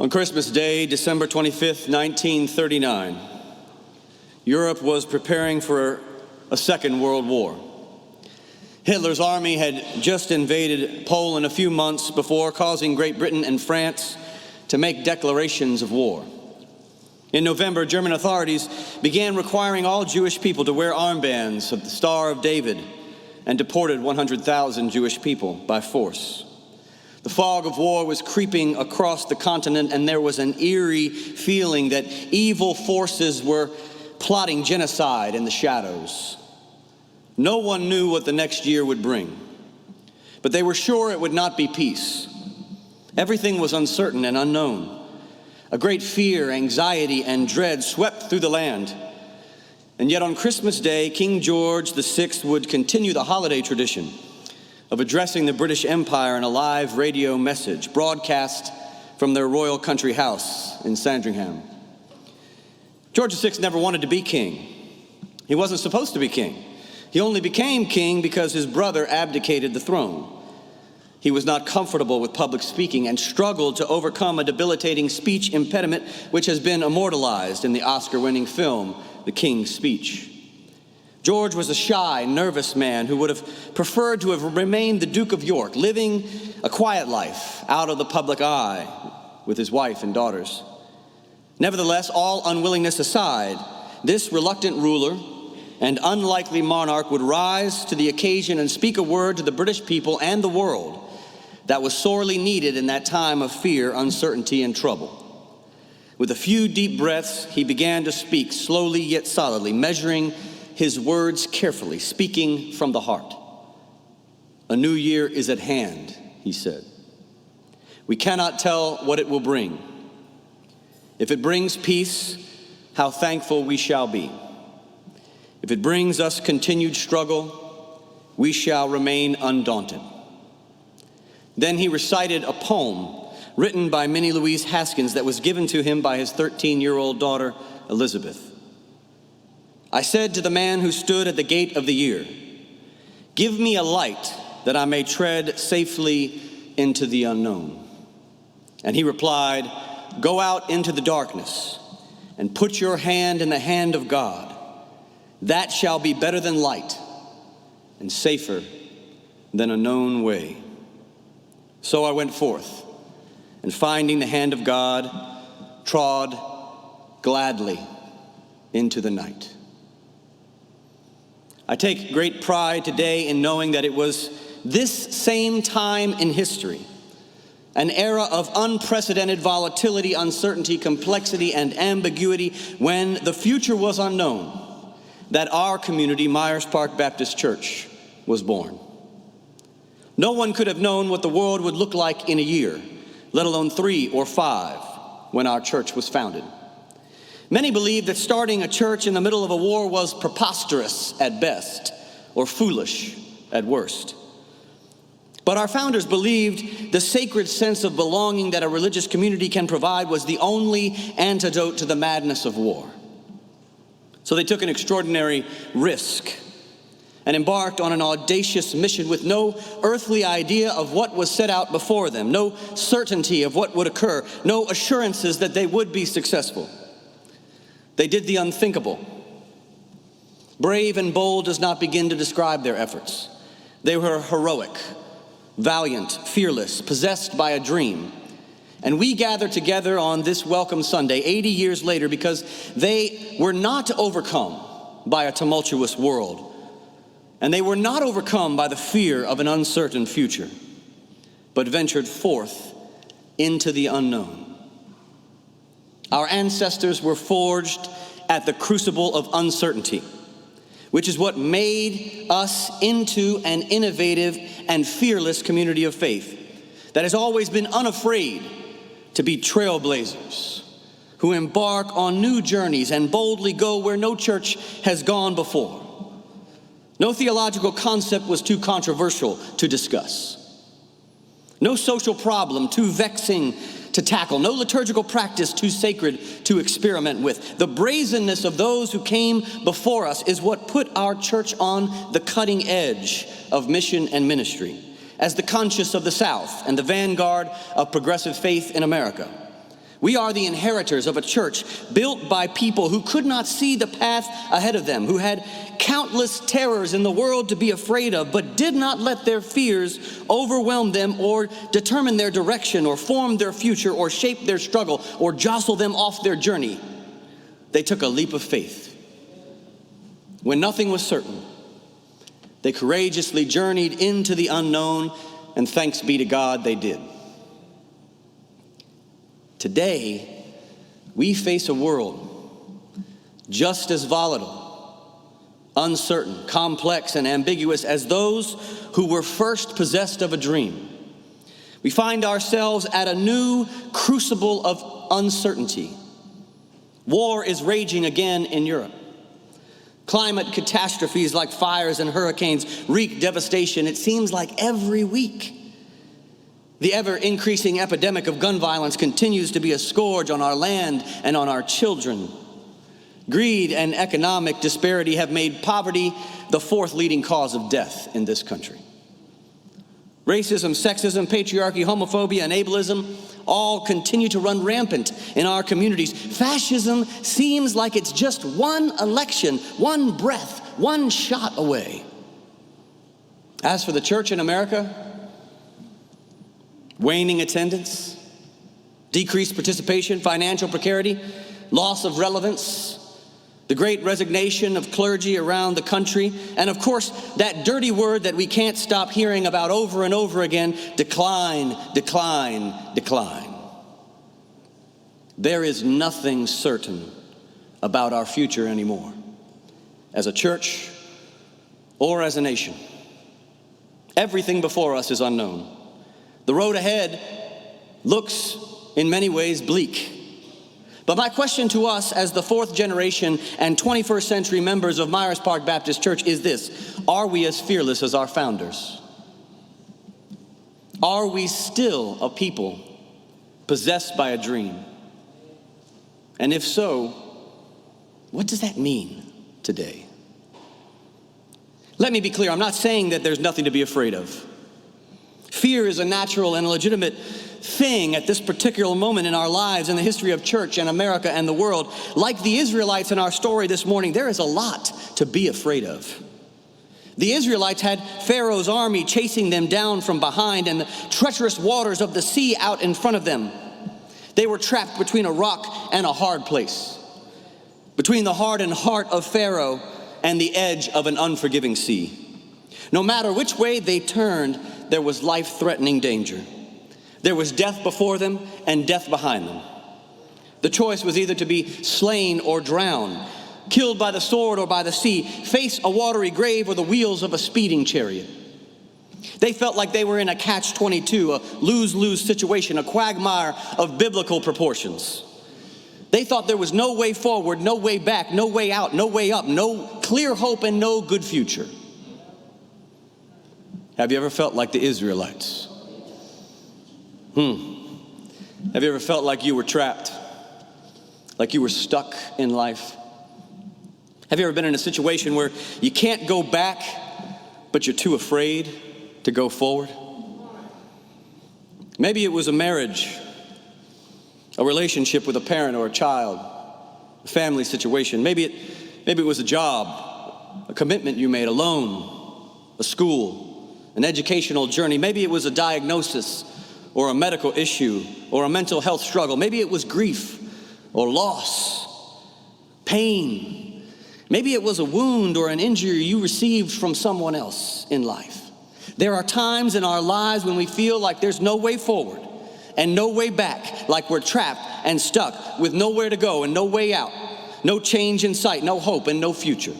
On Christmas Day, December 25th, 1939, Europe was preparing for a second world war. Hitler's army had just invaded Poland a few months before, causing Great Britain and France to make declarations of war. In November, German authorities began requiring all Jewish people to wear armbands of the Star of David and deported 100,000 Jewish people by force. The fog of war was creeping across the continent, and there was an eerie feeling that evil forces were plotting genocide in the shadows. No one knew what the next year would bring, but they were sure it would not be peace. Everything was uncertain and unknown. A great fear, anxiety, and dread swept through the land. And yet on Christmas Day, King George VI would continue the holiday tradition of addressing the British Empire in a live radio message broadcast from their royal country house in Sandringham. George VI never wanted to be king. He wasn't supposed to be king. He only became king because his brother abdicated the throne. He was not comfortable with public speaking and struggled to overcome a debilitating speech impediment which has been immortalized in the Oscar-winning film, The King's Speech. George was a shy, nervous man who would have preferred to have remained the Duke of York, living a quiet life out of the public eye with his wife and daughters. Nevertheless, all unwillingness aside, this reluctant ruler and unlikely monarch would rise to the occasion and speak a word to the British people and the world that was sorely needed in that time of fear, uncertainty, and trouble. With a few deep breaths, he began to speak slowly yet solidly, measuring his words carefully, speaking from the heart. "A new year is at hand," he said. "We cannot tell what it will bring. If it brings peace, how thankful we shall be. If it brings us continued struggle, we shall remain undaunted." Then he recited a poem written by Minnie Louise Haskins that was given to him by his 13-year-old daughter, Elizabeth. "I said to the man who stood at the gate of the year, 'Give me a light that I may tread safely into the unknown.' And he replied, 'Go out into the darkness and put your hand in the hand of God. That shall be better than light and safer than a known way.' So I went forth, and finding the hand of God, trod gladly into the night." I take great pride today in knowing that it was this same time in history, an era of unprecedented volatility, uncertainty, complexity, and ambiguity, when the future was unknown, that our community, Myers Park Baptist Church, was born. No one could have known what the world would look like in a year, let alone 3 or 5, when our church was founded. Many believed that starting a church in the middle of a war was preposterous at best, or foolish at worst. But our founders believed the sacred sense of belonging that a religious community can provide was the only antidote to the madness of war. So they took an extraordinary risk and embarked on an audacious mission with no earthly idea of what was set out before them, no certainty of what would occur, no assurances that they would be successful. They did the unthinkable. Brave and bold does not begin to describe their efforts. They were heroic, valiant, fearless, possessed by a dream. And we gather together on this Welcome Sunday, 80 years later, because they were not overcome by a tumultuous world, and they were not overcome by the fear of an uncertain future, but ventured forth into the unknown. Our ancestors were forged at the crucible of uncertainty, which is what made us into an innovative and fearless community of faith that has always been unafraid to be trailblazers who embark on new journeys and boldly go where no church has gone before. No theological concept was too controversial to discuss. No social problem too vexing to tackle. No liturgical practice too sacred to experiment with. The brazenness of those who came before us is what put our church on the cutting edge of mission and ministry, as the conscience of the South and the vanguard of progressive faith in America. We are the inheritors of a church built by people who could not see the path ahead of them, who had countless terrors in the world to be afraid of, but did not let their fears overwhelm them or determine their direction or form their future or shape their struggle or jostle them off their journey. They took a leap of faith. When nothing was certain, they courageously journeyed into the unknown, and thanks be to God, they did. Today, we face a world just as volatile, uncertain, complex, and ambiguous as those who were first possessed of a dream. We find ourselves at a new crucible of uncertainty. War is raging again in Europe. Climate catastrophes like fires and hurricanes wreak devastation, it seems like, every week. The ever-increasing epidemic of gun violence continues to be a scourge on our land and on our children. Greed and economic disparity have made poverty the fourth leading cause of death in this country. Racism, sexism, patriarchy, homophobia, and ableism all continue to run rampant in our communities. Fascism seems like it's just one election, one breath, one shot away. As for the church in America, waning attendance, decreased participation, financial precarity, loss of relevance, the great resignation of clergy around the country, and of course, that dirty word that we can't stop hearing about over and over again, decline, decline, decline. There is nothing certain about our future anymore, as a church or as a nation. Everything before us is unknown. The road ahead looks, in many ways, bleak. But my question to us as the fourth generation and 21st century members of Myers Park Baptist Church is this: are we as fearless as our founders? Are we still a people possessed by a dream? And if so, what does that mean today? Let me be clear, I'm not saying that there's nothing to be afraid of. Fear is a natural and legitimate thing at this particular moment in our lives, in the history of church and America and the world. Like the Israelites in our story this morning, there is a lot to be afraid of. The Israelites had Pharaoh's army chasing them down from behind and the treacherous waters of the sea out in front of them. They were trapped between a rock and a hard place, between the hardened heart of Pharaoh and the edge of an unforgiving sea. No matter which way they turned, there was life-threatening danger. There was death before them and death behind them. The choice was either to be slain or drown, killed by the sword or by the sea, face a watery grave or the wheels of a speeding chariot. They felt like they were in a catch-22, a lose-lose situation, a quagmire of biblical proportions. They thought there was no way forward, no way back, no way out, no way up, no clear hope, and no good future. Have you ever felt like the Israelites? Have you ever felt like you were trapped? Like you were stuck in life? Have you ever been in a situation where you can't go back, but you're too afraid to go forward? Maybe it was a marriage, a relationship with a parent or a child, a family situation. Maybe it was a job, a commitment you made, a loan, a school, an educational journey. Maybe it was a diagnosis or a medical issue or a mental health struggle. Maybe it was grief or loss, pain. Maybe it was a wound or an injury you received from someone else in life. There are times in our lives when we feel like there's no way forward and no way back, like we're trapped and stuck with nowhere to go and no way out, no change in sight, no hope and no future.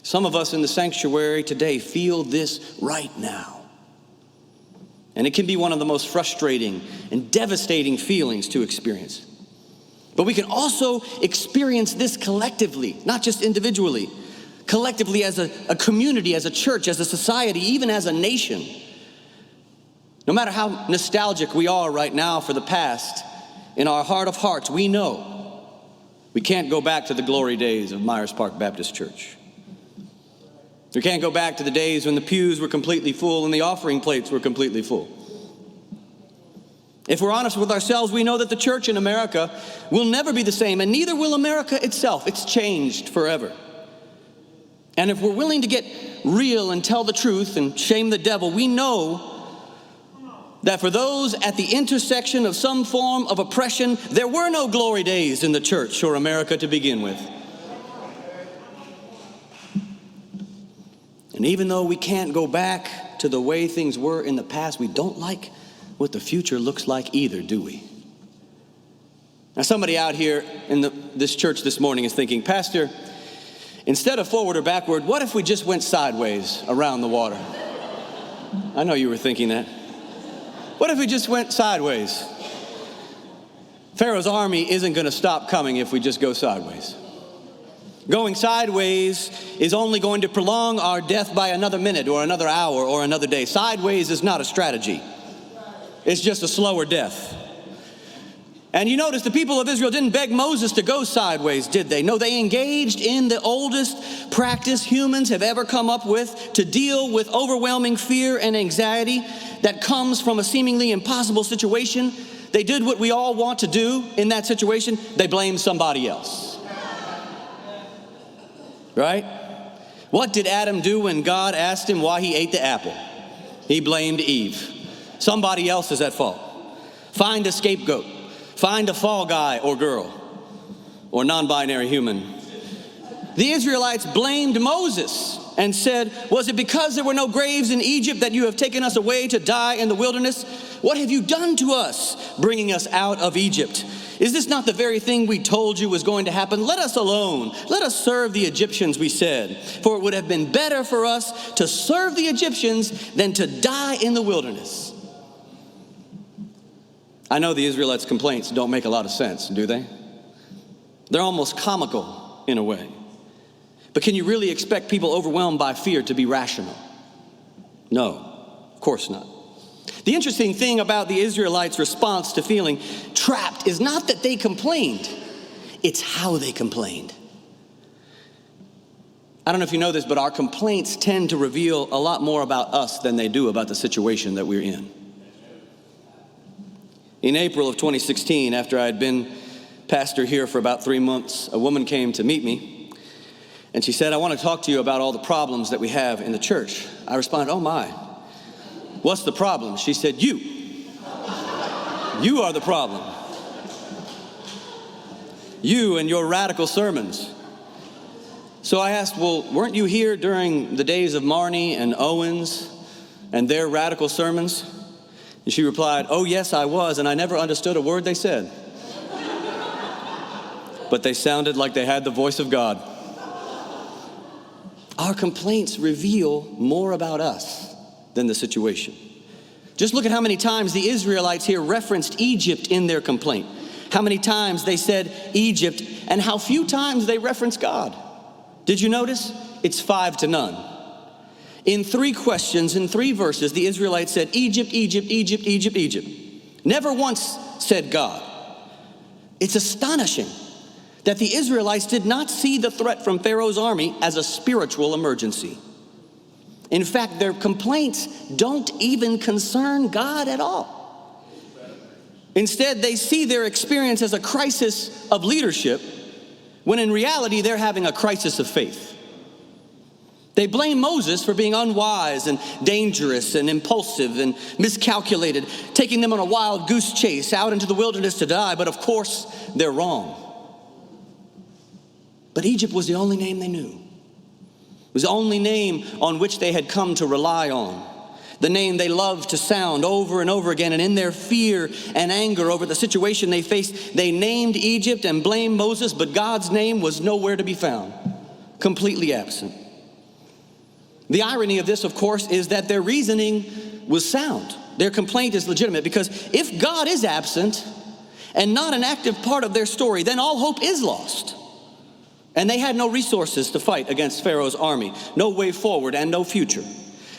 Some of us in the sanctuary today feel this right now. And it can be one of the most frustrating and devastating feelings to experience. But we can also experience this collectively, not just individually, collectively as a community, as a church, as a society, even as a nation. No matter how nostalgic we are right now for the past, in our heart of hearts, we know we can't go back to the glory days of Myers Park Baptist Church. We can't go back to the days when the pews were completely full and the offering plates were completely full. If we're honest with ourselves, we know that the church in America will never be the same, and neither will America itself. It's changed forever. And if we're willing to get real and tell the truth and shame the devil, we know that for those at the intersection of some form of oppression, there were no glory days in the church or America to begin with. And even though we can't go back to the way things were in the past, we don't like what the future looks like either, do we? Now, somebody out here in this church this morning is thinking, Pastor, instead of forward or backward, what if we just went sideways around the water? I know you were thinking that. What if we just went sideways? Pharaoh's army isn't going to stop coming if we just go sideways. Going sideways is only going to prolong our death by another minute or another hour or another day. Sideways is not a strategy. It's just a slower death. And you notice the people of Israel didn't beg Moses to go sideways, did they? No, they engaged in the oldest practice humans have ever come up with to deal with overwhelming fear and anxiety that comes from a seemingly impossible situation. They did what we all want to do in that situation. They blamed somebody else. Right? What did Adam do when God asked him why he ate the apple? He blamed Eve. Somebody else is at fault. Find a scapegoat. Find a fall guy or girl or non-binary human. The Israelites blamed Moses and said, was it because there were no graves in Egypt that you have taken us away to die in the wilderness? What have you done to us, bringing us out of Egypt? Is this not the very thing we told you was going to happen? Let us alone. Let us serve the Egyptians, we said. For it would have been better for us to serve the Egyptians than to die in the wilderness. I know the Israelites' complaints don't make a lot of sense, do they? They're almost comical in a way. But can you really expect people overwhelmed by fear to be rational? No, of course not. The interesting thing about the Israelites' response to feeling trapped is not that they complained, it's how they complained. I don't know if you know this, but our complaints tend to reveal a lot more about us than they do about the situation that we're in. In April of 2016, after I had been pastor here for about 3 months, a woman came to meet me, and she said, I want to talk to you about all the problems that we have in the church. I responded, oh my, what's the problem? She said, you. You are the problem. You and your radical sermons. So I asked, well, weren't you here during the days of Marnie and Owens and their radical sermons? And she replied, oh, yes, I was, and I never understood a word they said. But they sounded like they had the voice of God. Our complaints reveal more about us than the situation. Just look at how many times the Israelites here referenced Egypt in their complaint. How many times they said Egypt, and how few times they referenced God. Did you notice? It's 5 to none. In 3 questions, in 3 verses, the Israelites said, Egypt, Egypt, Egypt, Egypt, Egypt. Never once said God. It's astonishing that the Israelites did not see the threat from Pharaoh's army as a spiritual emergency. In fact, their complaints don't even concern God at all. Instead, they see their experience as a crisis of leadership, when in reality, they're having a crisis of faith. They blame Moses for being unwise and dangerous and impulsive and miscalculated, taking them on a wild goose chase out into the wilderness to die, but of course, they're wrong. But Egypt was the only name they knew. It was the only name on which they had come to rely on. The name they loved to sound over and over again, and in their fear and anger over the situation they faced, they named Egypt and blamed Moses, but God's name was nowhere to be found, completely absent. The irony of this, of course, is that their reasoning was sound. Their complaint is legitimate, because if God is absent and not an active part of their story, then all hope is lost. And they had no resources to fight against Pharaoh's army, no way forward and no future.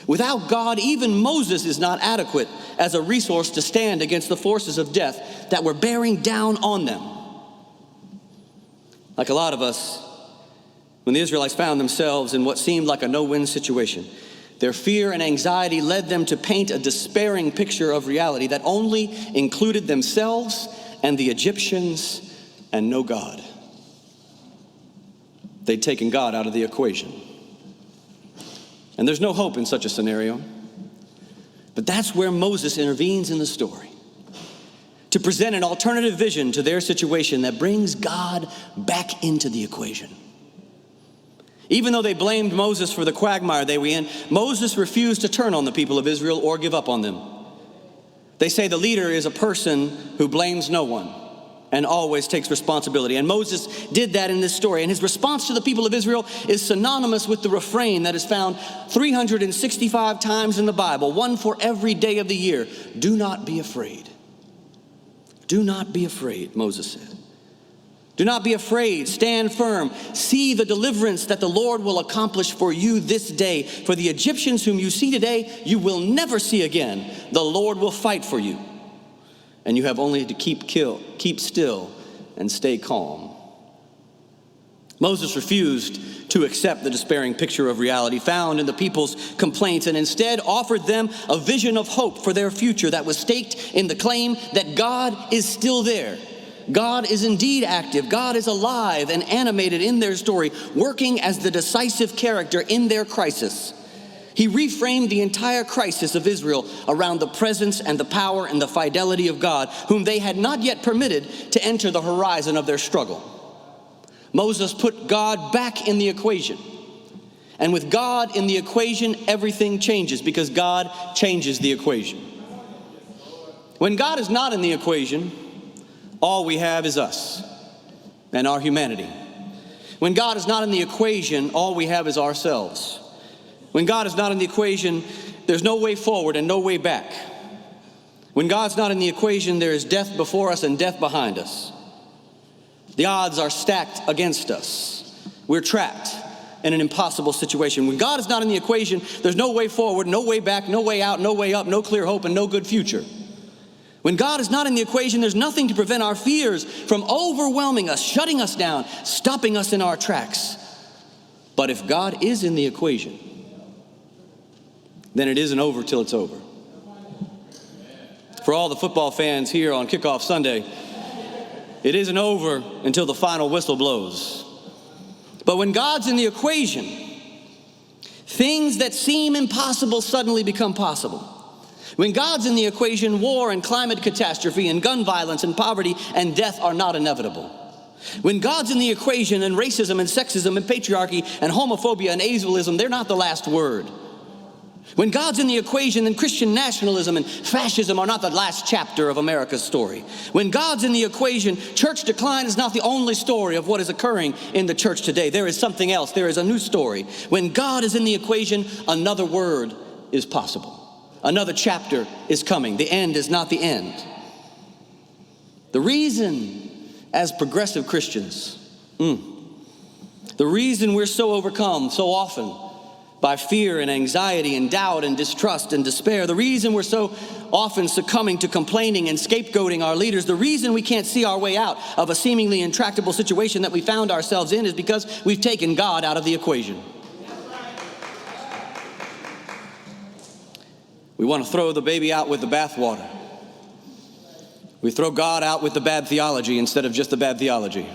Without God, even Moses is not adequate as a resource to stand against the forces of death that were bearing down on them. Like a lot of us, when the Israelites found themselves in what seemed like a no-win situation, Their fear and anxiety led them to paint a despairing picture of reality that only included themselves and the Egyptians and no God. They'd taken God out of the equation. And there's no hope in such a scenario. But that's where Moses intervenes in the story, to present an alternative vision to their situation that brings God back into the equation. Even though they blamed Moses for the quagmire they were in, Moses refused to turn on the people of Israel or give up on them. They say the leader is a person who blames no one and always takes responsibility. And Moses did that in this story. And his response to the people of Israel is synonymous with the refrain that is found 365 times in the Bible, one for every day of the year. Do not be afraid. Do not be afraid, Moses said. Do not be afraid. Stand firm. See the deliverance that the Lord will accomplish for you this day. For the Egyptians whom you see today, you will never see again. The Lord will fight for you. And you have only to keep still and stay calm. Moses refused to accept the despairing picture of reality found in the people's complaints and instead offered them a vision of hope for their future that was staked in the claim that God is still there. God is indeed active. God is alive and animated in their story, working as the decisive character in their crisis. He reframed the entire crisis of Israel around the presence and the power and the fidelity of God, whom they had not yet permitted to enter the horizon of their struggle. Moses put God back in the equation. And with God in the equation, everything changes because God changes the equation. When God is not in the equation, all we have is us and our humanity. When God is not in the equation, all we have is ourselves. When God is not in the equation, there's no way forward and no way back. When God's not in the equation, there is death before us and death behind us. The odds are stacked against us. We're trapped in an impossible situation. When God is not in the equation, there's no way forward, no way back, no way out, no way up, no clear hope, and no good future. When God is not in the equation, there's nothing to prevent our fears from overwhelming us, shutting us down, stopping us in our tracks. But if God is in the equation, then it isn't over till it's over. For all the football fans here on Kickoff Sunday, it isn't over until the final whistle blows. But when God's in the equation, things that seem impossible suddenly become possible. When God's in the equation, war and climate catastrophe and gun violence and poverty and death are not inevitable. When God's in the equation, and racism and sexism and patriarchy and homophobia and ableism, they're not the last word. When God's in the equation, then Christian nationalism and fascism are not the last chapter of America's story. When God's in the equation, church decline is not the only story of what is occurring in the church today. There is something else. There is a new story. When God is in the equation, another word is possible. Another chapter is coming. The end is not the end. The reason, as progressive Christians, the reason we're so overcome so often by fear and anxiety and doubt and distrust and despair, the reason we're so often succumbing to complaining and scapegoating our leaders, the reason we can't see our way out of a seemingly intractable situation that we found ourselves in is because we've taken God out of the equation. We want to throw the baby out with the bathwater. We throw God out with the bad theology instead of just the bad theology.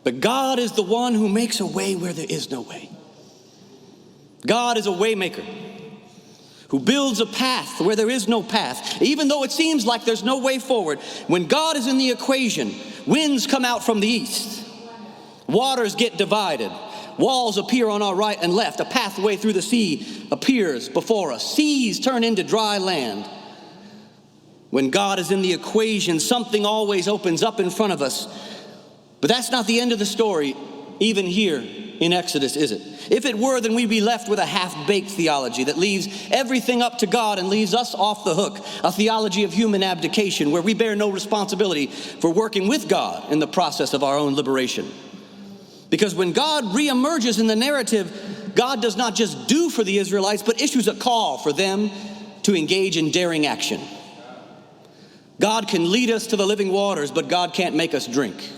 But God is the one who makes a way where there is no way. God is a way maker who builds a path where there is no path, even though it seems like there's no way forward. When God is in the equation, winds come out from the east, waters get divided, walls appear on our right and left, a pathway through the sea appears before us, seas turn into dry land. When God is in the equation, something always opens up in front of us. But that's not the end of the story, even here in Exodus, is it? If it were, then we'd be left with a half-baked theology that leaves everything up to God and leaves us off the hook, a theology of human abdication where we bear no responsibility for working with God in the process of our own liberation. Because when God reemerges in the narrative, God does not just do for the Israelites, but issues a call for them to engage in daring action. God can lead us to the living waters, but God can't make us drink.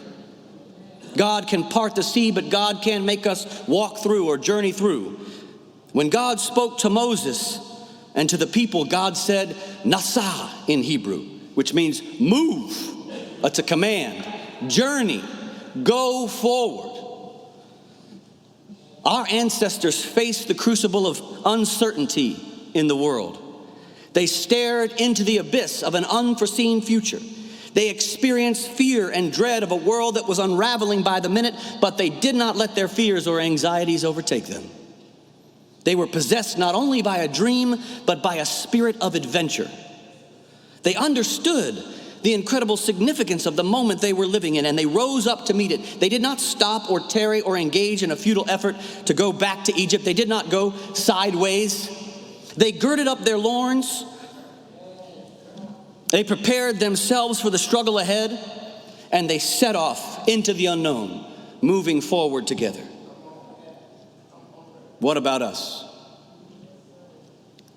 God can part the sea, but God can't make us walk through or journey through. When God spoke to Moses and to the people, God said, Nasa in Hebrew, which means move. It's a command. Journey. Go forward. Our ancestors faced the crucible of uncertainty in the world. They stared into the abyss of an unforeseen future. They experienced fear and dread of a world that was unraveling by the minute, but they did not let their fears or anxieties overtake them. They were possessed not only by a dream, but by a spirit of adventure. They understood the incredible significance of the moment they were living in, and they rose up to meet it. They did not stop or tarry or engage in a futile effort to go back to Egypt. They did not go sideways. They girded up their loins. They prepared themselves for the struggle ahead, and they set off into the unknown, moving forward together. What about us?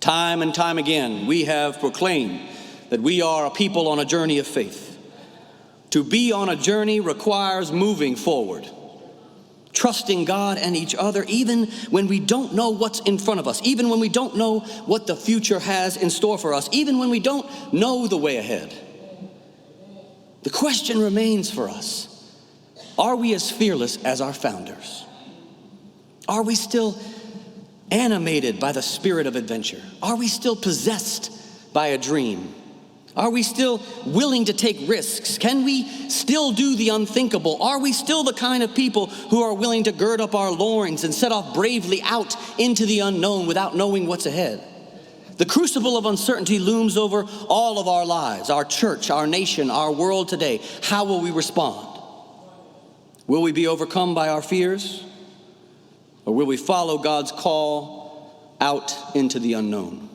Time and time again, we have proclaimed that we are a people on a journey of faith. To be on a journey requires moving forward, trusting God and each other even when we don't know what's in front of us, even when we don't know what the future has in store for us, even when we don't know the way ahead. The question remains for us, are we as fearless as our founders? Are we still animated by the spirit of adventure? Are we still possessed by a dream? Are we still willing to take risks? Can we still do the unthinkable? Are we still the kind of people who are willing to gird up our loins and set off bravely out into the unknown without knowing what's ahead? The crucible of uncertainty looms over all of our lives, our church, our nation, our world today. How will we respond? Will we be overcome by our fears? Or will we follow God's call out into the unknown?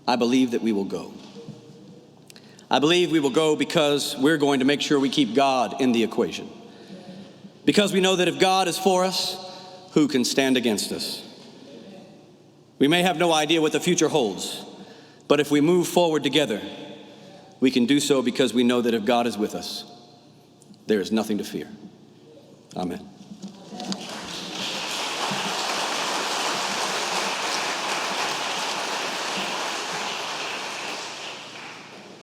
I believe that we will go. I believe we will go because we're going to make sure we keep God in the equation. Because we know that if God is for us, who can stand against us? We may have no idea what the future holds, but if we move forward together, we can do so because we know that if God is with us, there is nothing to fear. Amen.